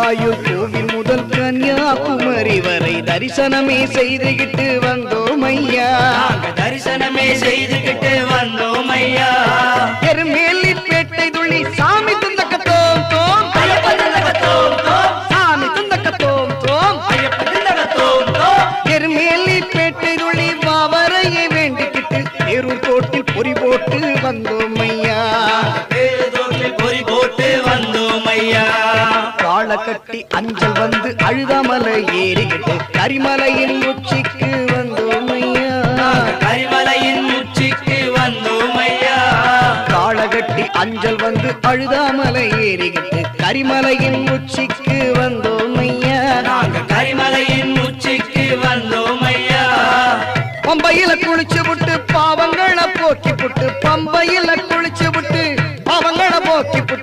குருவாயூர் கோவில் முதல் கன்னியாகுமரி வரை தரிசனமே செய்துகிட்டு வந்தோம் ஐயா. தரிசனமே செய்துகிட்டு வந்தோம் ஐயா. எருமேலி பேட்டை துள்ளி சாமி துந்தக்கத்தோம் தோம் சாமி துந்தக்கத்தோம் தோம் எருமேலி பேட்டை துள்ளி வாவரையை வேண்டிக்கிட்டு தேரூர் கோட்டில் பொறி போட்டு வந்தோம் ஐயா. பொறி போட்டு வந்தோம் ஐயா. காளை கட்டி அஞ்சல் வந்து அழுதாமலை ஏறிக்கிட்டு கரிமலையின் உச்சிக்கு வந்தோம் ஐயா. கரிமலையின் உச்சிக்கு வந்தோம் ஐயா. காளை கட்டி அஞ்சல் வந்து அழுதாமலை ஏறிக்கிட்டு கரிமலையின் உச்சிக்கு வந்தோம் ஐயா. கரிமலையின் உச்சிக்கு வந்தோம் ஐயா. பம்பையில குளிச்சு விட்டு பாவங்களை போக்கி புட்டு பம்பையில குளிச்சு விட்டு பாவங்களை போக்கி புட்டு